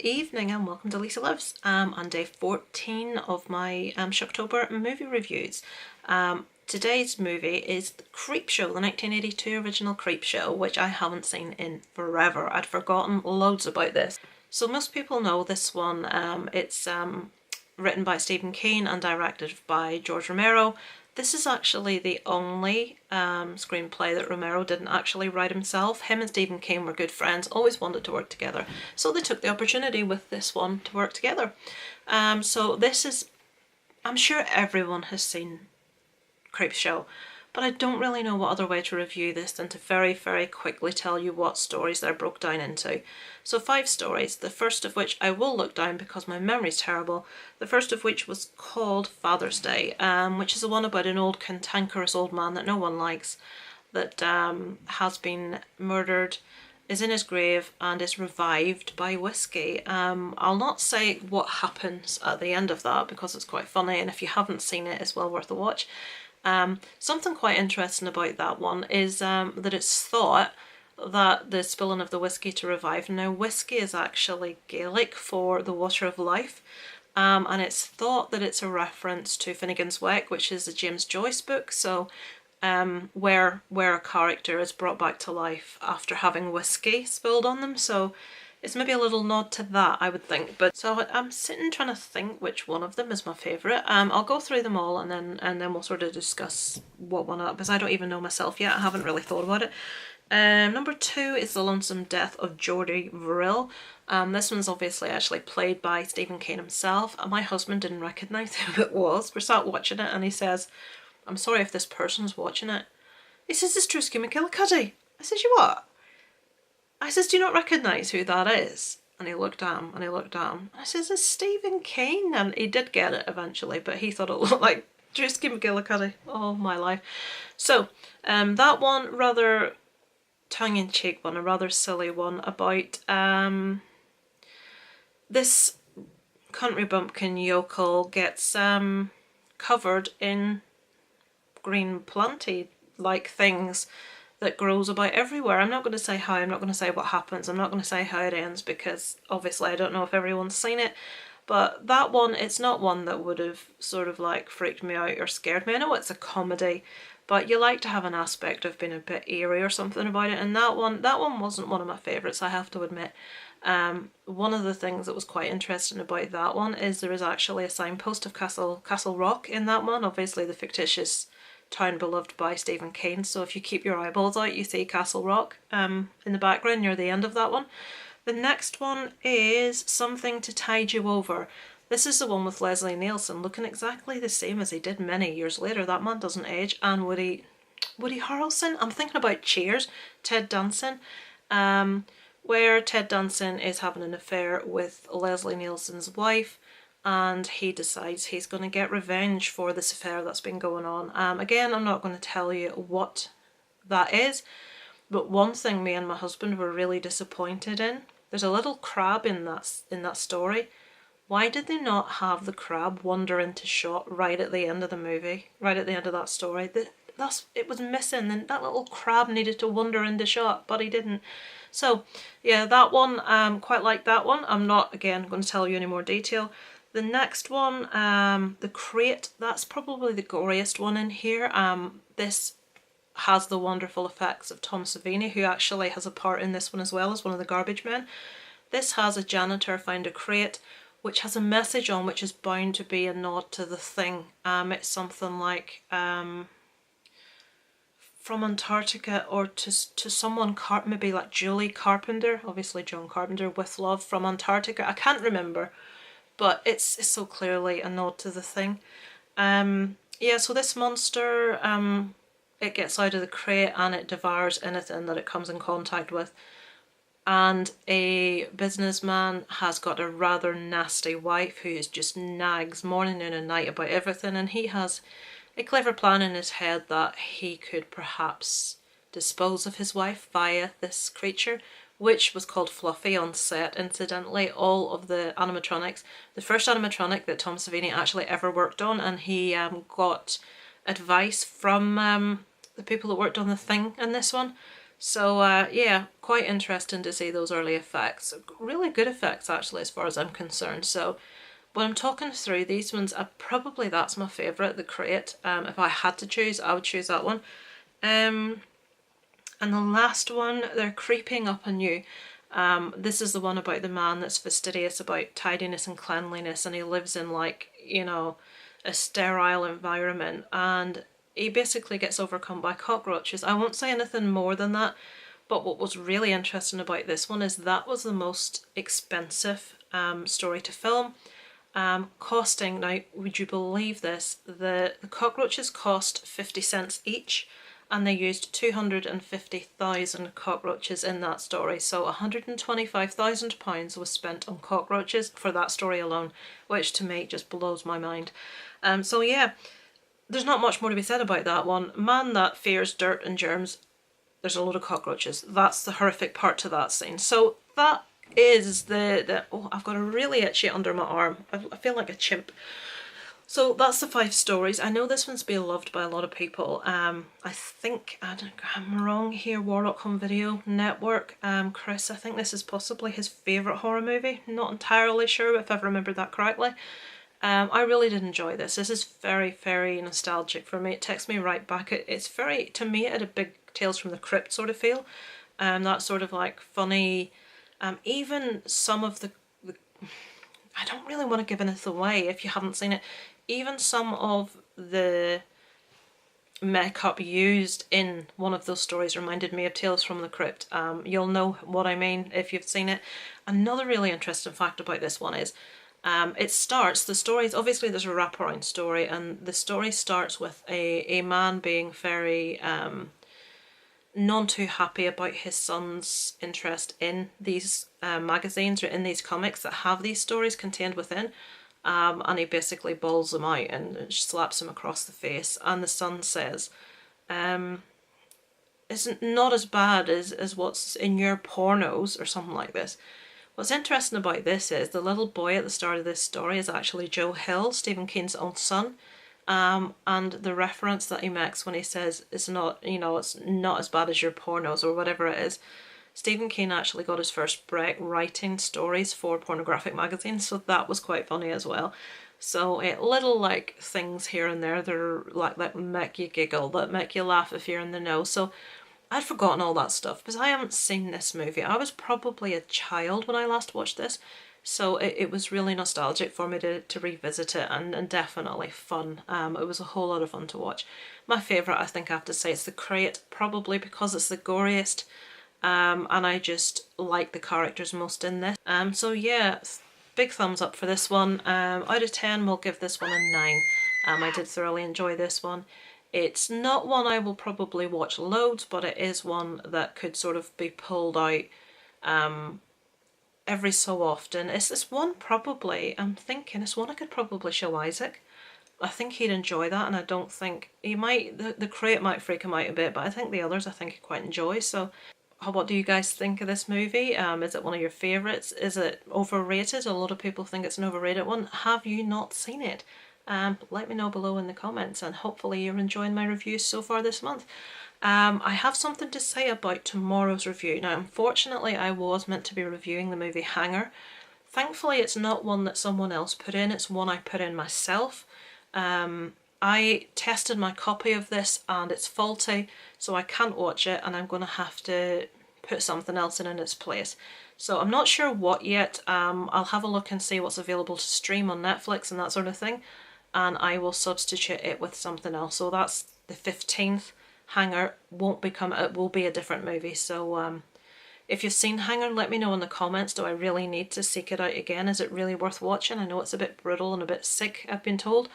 evening and welcome to Lisa Lives. On day 14 of my Shocktober movie reviews. Today's movie is Creepshow, the 1982 original Creepshow, which I haven't seen in forever. I'd forgotten loads about this. So most people know this one. It's written by Stephen King and directed by George Romero. This is actually the only screenplay that Romero didn't actually write himself. Him and Stephen King were good friends, always wanted to work together. So they took the opportunity with this one to work together. So this is, I'm sure everyone has seen Creepshow, but I don't really know what other way to review this than to very quickly tell you what stories they're broke down into. So 5 stories, the first of which I will look down because my memory's terrible. The first of which was called Father's Day, which is the one about an old cantankerous old man that no one likes, that has been murdered, is in his grave and is revived by whiskey. I'll not say what happens at the end of that because it's quite funny, and if you haven't seen it, it's well worth a watch. Something quite interesting about that one is that it's thought that the spilling of the whiskey to revive. Now, whiskey is actually Gaelic for the water of life, and it's thought that it's a reference to Finnegan's Wake, which is a James Joyce book. So, where a character is brought back to life after having whiskey spilled on them. So it's maybe a little nod to that, I would think. But so I'm sitting trying to think which one of them is my favourite. I'll go through them all and then we'll sort of discuss what one because I don't even know myself yet. I haven't really thought about it. Number 2 is The Lonesome Death of Geordie Verrill. This one's obviously actually played by Stephen King himself. And my husband didn't recognise who it was. We sat watching it and he says, "I'm sorry if this person's watching it." He says, "It's Drewski McGillicuddy." I says, "You what?" I says, "Do you not recognise who that is?" And he looked at him and he looked at him. I says, "It's Stephen King." And he did get it eventually, but he thought it looked like Drewski McGillicuddy. Oh, my life. So, that one, rather tongue-in-cheek one, a rather silly one about this country bumpkin yokel gets covered in green planty-like things that grows about everywhere. I'm not going to say how, I'm not going to say what happens, I'm not going to say how it ends because obviously I don't know if everyone's seen it. But that one, it's not one that would have sort of like freaked me out or scared me. I know it's a comedy, but you like to have an aspect of being a bit eerie or something about it, and that one wasn't one of my favourites, I have to admit. One of the things that was quite interesting about that one is there is actually a signpost of Castle Rock in that one, obviously the fictitious town beloved by Stephen King. So if you keep your eyeballs out, you see Castle Rock in the background near the end of that one. The next one is Something to Tide You Over. This is the one with Leslie Nielsen looking exactly the same as he did many years later. That man doesn't age. And Woody Harrelson. I'm thinking about Cheers. Ted Danson. Where Ted Danson is having an affair with Leslie Nielsen's wife, and he decides he's going to get revenge for this affair that's been going on. Again, I'm not going to tell you what that is, but one thing me and my husband were really disappointed in, there's a little crab in that story. Why did they not have the crab wander into shot right at the end of the movie, right at the end of that story? It was missing, and that little crab needed to wander into shot, but he didn't. So yeah, that one, quite like that one. I'm not, again, going to tell you any more detail. The next one, The Crate, that's probably the goriest one in here. This has the wonderful effects of Tom Savini, who actually has a part in this one as well as one of the garbage men. This has a janitor find a crate which has a message on which is bound to be a nod to The Thing. It's something like from Antarctica or to someone, maybe like Julie Carpenter, obviously John Carpenter, with love from Antarctica. I can't remember. But it's so clearly a nod to The Thing. Yeah, so this monster, it gets out of the crate and it devours anything that it comes in contact with. And a businessman has got a rather nasty wife who just nags morning, noon and night about everything, and he has a clever plan in his head that he could perhaps dispose of his wife via this creature, which was called Fluffy on set. Incidentally, all of the animatronics, the first animatronic that Tom Savini actually ever worked on, and he got advice from the people that worked on The Thing in this one. So yeah, quite interesting to see those early effects. Really good effects actually as far as I'm concerned. So when I'm talking through these ones, probably that's my favourite, The Crate. If I had to choose, I would choose that one. And the last one, They're Creeping Up on You. This is the one about the man that's fastidious about tidiness and cleanliness, and he lives in, like, you know, a sterile environment, and he basically gets overcome by cockroaches. I won't say anything more than that, but what was really interesting about this one is that was the most expensive story to film. Costing, now would you believe this, the cockroaches cost 50 cents each, and they used 250,000 cockroaches in that story. So £125,000 was spent on cockroaches for that story alone, which to me just blows my mind. So yeah, there's not much more to be said about that one. Man that fears dirt and germs, there's a load of cockroaches. That's the horrific part to that scene. So that is oh, I've got a really itchy under my arm. I feel like a chimp. So that's the 5 stories. I know this one's been loved by a lot of people. I think, I'm wrong here, Warlock Home Video Network, Chris, I think this is possibly his favourite horror movie. Not entirely sure if I've remembered that correctly. I really did enjoy this. This is very, very nostalgic for me. It takes me right back. It's very, to me, it had a big Tales from the Crypt sort of feel. That sort of like funny, even some of the I don't really want to give anything away if you haven't seen it. Even some of the makeup used in one of those stories reminded me of Tales from the Crypt. You'll know what I mean if you've seen it. Another really interesting fact about this one is the stories, obviously there's a wraparound story, and the story starts with a man being very none too happy about his son's interest in these magazines or in these comics that have these stories contained within. And he basically bawls them out and slaps him across the face. And the son says, it's not as bad as what's in your pornos or something like this. What's interesting about this is the little boy at the start of this story is actually Joe Hill, Stephen King's own son. And the reference that he makes when he says it's not, you know, it's not as bad as your pornos or whatever it is. Stephen King actually got his first break writing stories for pornographic magazines, so that was quite funny as well. So little like things here and there that are like that make you giggle, that make you laugh if you're in the know. So I'd forgotten all that stuff because I haven't seen this movie. I was probably a child when I last watched this, so it was really nostalgic for me to revisit it, and definitely fun. It was a whole lot of fun to watch. My favourite, I think I have to say, is The Crate, probably because it's the goriest. And I just like the characters most in this. So yeah, big thumbs up for this one. Out of 10, we'll give this one a 9. I did thoroughly enjoy this one. It's not one I will probably watch loads, but it is one that could sort of be pulled out every so often. It's this one probably, I'm thinking, it's one I could probably show Isaac. I think he'd enjoy that, and I don't think he might, the Crate might freak him out a bit, but I think the others I think he'd quite enjoy. So what do you guys think of this movie? Is it one of your favourites? Is it overrated? A lot of people think it's an overrated one. Have you not seen it? Let me know below in the comments, and hopefully you're enjoying my reviews so far this month. I have something to say about tomorrow's review. Now, unfortunately, I was meant to be reviewing the movie Hanger. Thankfully, it's not one that someone else put in. It's one I put in myself. I tested my copy of this and it's faulty, so I can't watch it, and I'm going to have to put something else in its place. So I'm not sure what yet. I'll have a look and see what's available to stream on Netflix and that sort of thing, and I will substitute it with something else. So that's the 15th. Hanger won't become, it will be a different movie. So if you've seen Hanger, let me know in the comments. Do I really need to seek it out again? Is it really worth watching? I know it's a bit brutal and a bit sick, I've been told.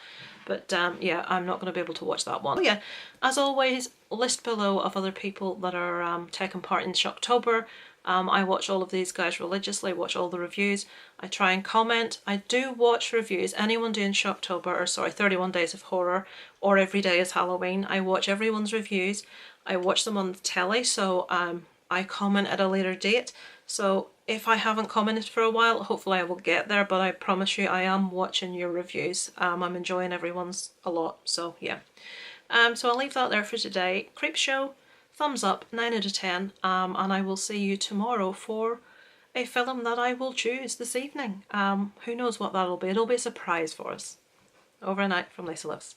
But yeah, I'm not going to be able to watch that one. So yeah, as always, list below of other people that are taking part in Shocktober. I watch all of these guys religiously, watch all the reviews. I try and comment. I do watch reviews. Anyone doing Shocktober, or sorry, 31 Days of Horror, or Every Day is Halloween, I watch everyone's reviews. I watch them on the telly, so I comment at a later date. So if I haven't commented for a while, hopefully I will get there, but I promise you I am watching your reviews. I'm enjoying everyone's a lot, so yeah. So I'll leave that there for today. Creepshow, thumbs up, 9 out of 10, and I will see you tomorrow for a film that I will choose this evening. Who knows what that'll be? It'll be a surprise for us. Over and out from Lisa Lives.